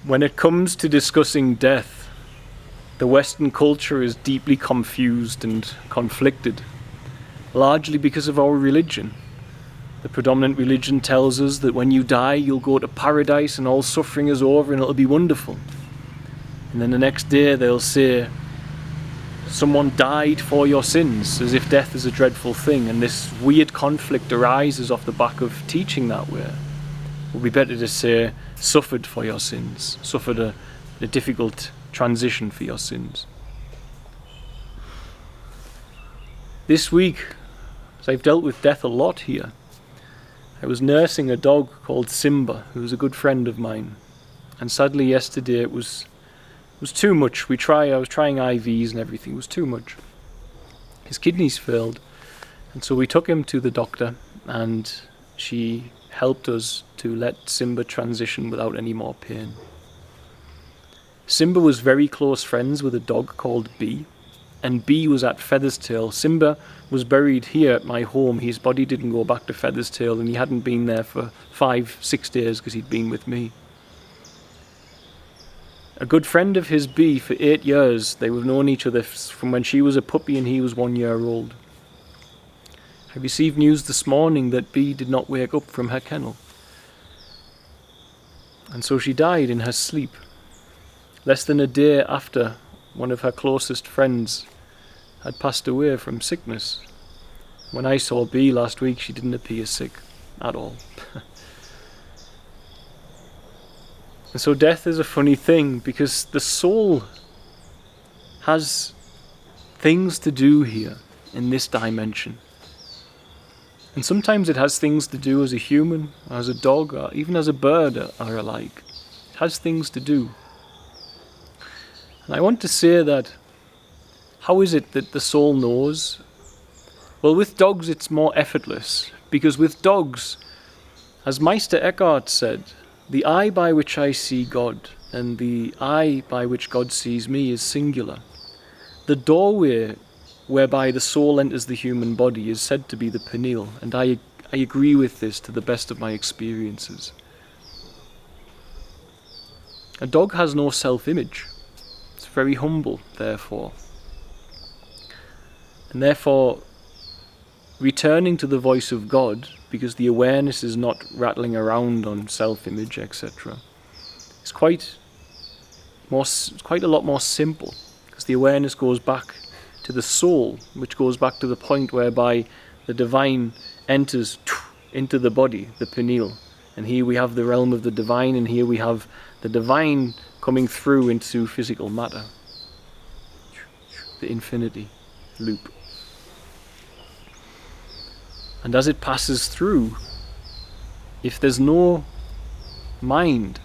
When it comes to discussing death, the Western culture is deeply confused and conflicted, largely because of our religion. The predominant religion tells us that when you die, you'll go to paradise and all suffering is over and it'll be wonderful. And then the next day they'll say, someone died for your sins, as if death is a dreadful thing, and this weird conflict arises off the back of teaching that way. It would be better to say, suffered for your sins, suffered a difficult transition for your sins. This week, as I've dealt with death a lot here, I was nursing a dog called Simba, who was a good friend of mine, and sadly yesterday it was too much. I was trying IVs and everything, it was too much. His kidneys failed, and so we took him to the doctor, and she helped us to let Simba transition without any more pain. Simba was very close friends with a dog called B, and B was at Featherstail. Simba was buried here at my home. His body didn't go back to Featherstail, and he hadn't been there for 5-6 days because he'd been with me. A good friend of his, B, for 8 years. They have known each other from when she was a puppy and he was 1 year old. I received news this morning that B did not wake up from her kennel. And so she died in her sleep, less than a day after one of her closest friends had passed away from sickness. When I saw B last week, she didn't appear sick at all. And so death is a funny thing, because the soul has things to do here in this dimension. And sometimes it has things to do as a human, as a dog, or even as a bird or alike. It has things to do. And I want to say that, how is it that the soul knows? Well, with dogs it's more effortless, because with dogs, as Meister Eckhart said, the eye by which I see God and the eye by which God sees me is singular. The doorway whereby the soul enters the human body is said to be the pineal, and I agree with this to the best of my experiences. A dog has no self-image. It's very humble, therefore. And therefore, returning to the voice of God, because the awareness is not rattling around on self-image, etc., it's quite a lot more simple, because the awareness goes back to the soul, which goes back to the point whereby the divine enters into the body, the pineal. And here we have the realm of the divine, and here we have the divine coming through into physical matter. The infinity loop. And as it passes through, if there's no mind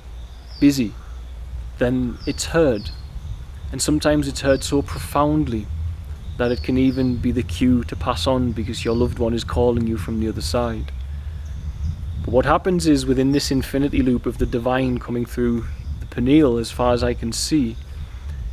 busy, then it's heard. And sometimes it's heard so profoundly that it can even be the cue to pass on, because your loved one is calling you from the other side. But what happens is, within this infinity loop of the divine coming through the pineal, as far as I can see,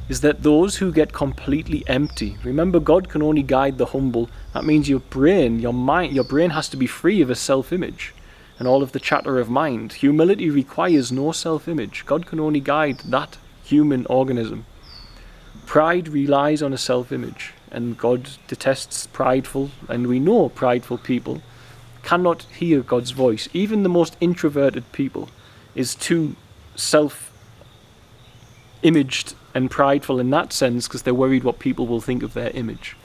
is that those who get completely empty, remember, God can only guide the humble. That means your brain has to be free of a self-image and all of the chatter of mind. Humility requires no self-image. God can only guide that human organism. Pride relies on a self-image, and God detests prideful, and we know prideful people cannot hear God's voice. Even the most introverted people is too self-imaged and prideful in that sense, because they're worried what people will think of their image.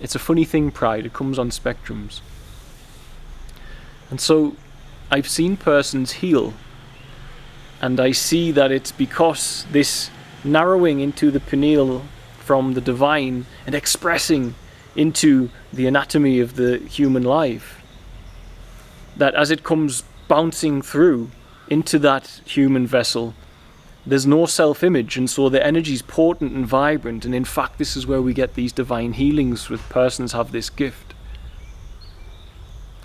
It's a funny thing, pride. It comes on spectrums. And so I've seen persons heal, and I see that it's because this narrowing into the pineal from the divine and expressing into the anatomy of the human life, that as it comes bouncing through into that human vessel, there's no self-image, and so the energy is potent and vibrant. And in fact, this is where we get these divine healings with persons have this gift.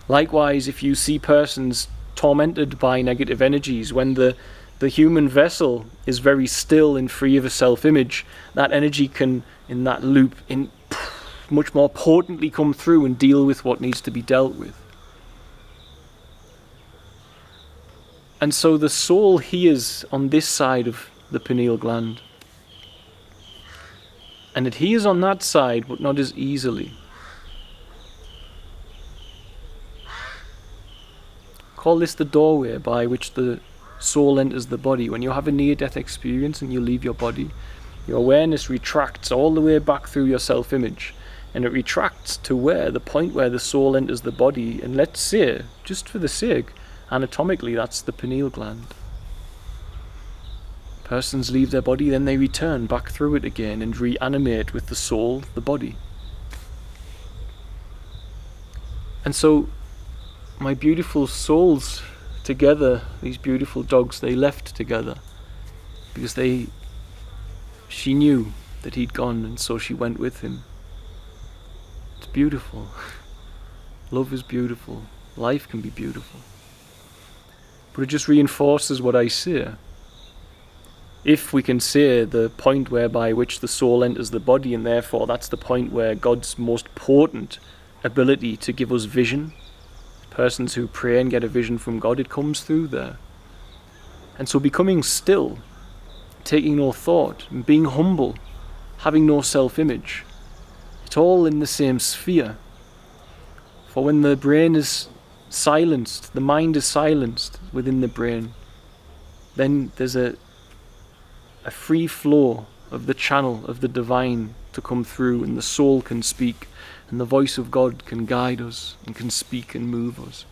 Likewise, if you see persons tormented by negative energies, when the human vessel is very still and free of a self-image, that energy can, in that loop, much more potently come through and deal with what needs to be dealt with. And so the soul hears on this side of the pineal gland. And it hears on that side, but not as easily. Call this the doorway by which the soul enters the body. When you have a near-death experience and you leave your body, your awareness retracts all the way back through your self-image. And it retracts to where, the point where the soul enters the body. And let's say, just for the sake, anatomically, that's the pineal gland. Persons leave their body, then they return back through it again and reanimate with the soul, the body. And so, my beautiful souls together, these beautiful dogs, they left together because she knew that he'd gone, and so she went with him. It's beautiful. Love is beautiful. Life can be beautiful. But it just reinforces what I say. If we can say the point whereby which the soul enters the body, and therefore that's the point where God's most potent ability to give us vision, persons who pray and get a vision from God, it comes through there. And so becoming still, taking no thought, and being humble, having no self-image, it's all in the same sphere. For when the brain is silenced, the mind is silenced within the brain, then there's a free flow of the channel of the divine to come through, and the soul can speak, and the voice of God can guide us and can speak and move us.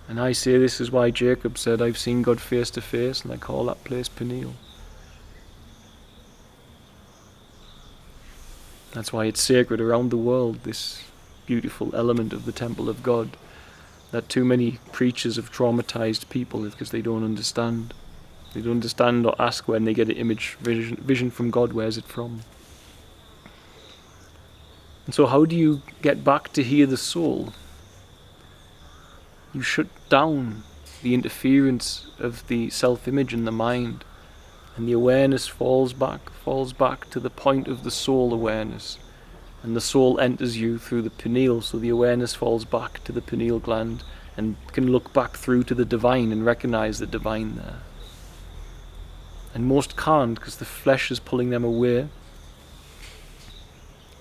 And I say this is why Jacob said, I've seen God face to face, and I call that place pineal. That's why it's sacred around the world, this beautiful element of the temple of God, that too many preachers have traumatized people because they don't understand. They don't understand or ask when they get an image, vision from God, where's it from? And so how do you get back to hear the soul? You shut down the interference of the self-image in the mind, and the awareness falls back to the point of the soul awareness, and the soul enters you through the pineal, so the awareness falls back to the pineal gland and can look back through to the divine and recognize the divine there. And most can't, because the flesh is pulling them away.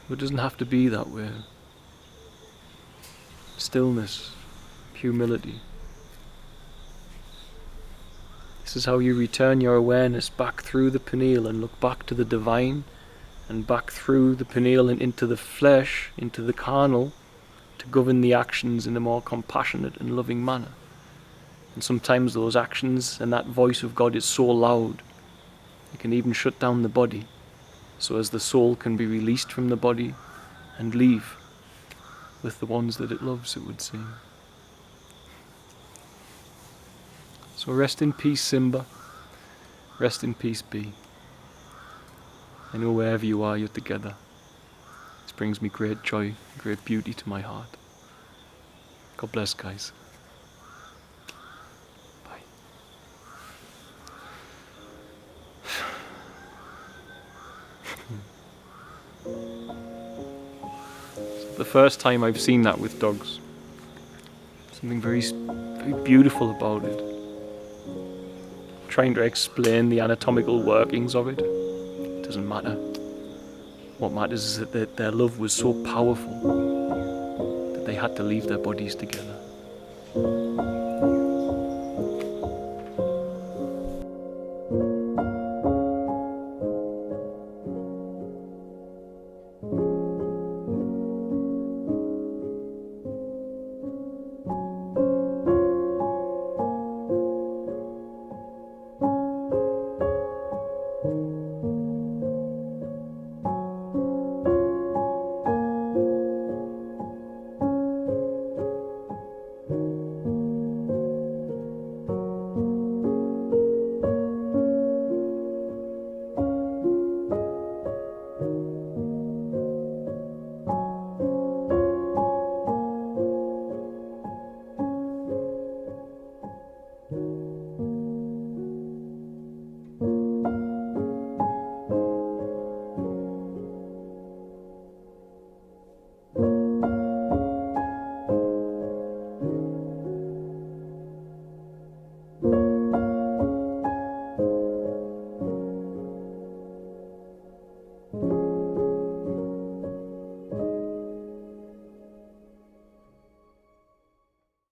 But it doesn't have to be that way. Stillness, humility. This is how you return your awareness back through the pineal and look back to the divine, and back through the pineal and into the flesh, into the carnal, to govern the actions in a more compassionate and loving manner. And sometimes those actions and that voice of God is so loud, it can even shut down the body, so as the soul can be released from the body and leave with the ones that it loves, it would seem. So rest in peace, Simba. Rest in peace, Bee. I know wherever you are, you're together. This brings me great joy, great beauty to my heart. God bless, guys. Bye. It's the first time I've seen that with dogs. Something very, very beautiful about it. Trying to explain the anatomical workings of it. It doesn't matter. What matters is that their love was so powerful that they had to leave their bodies together.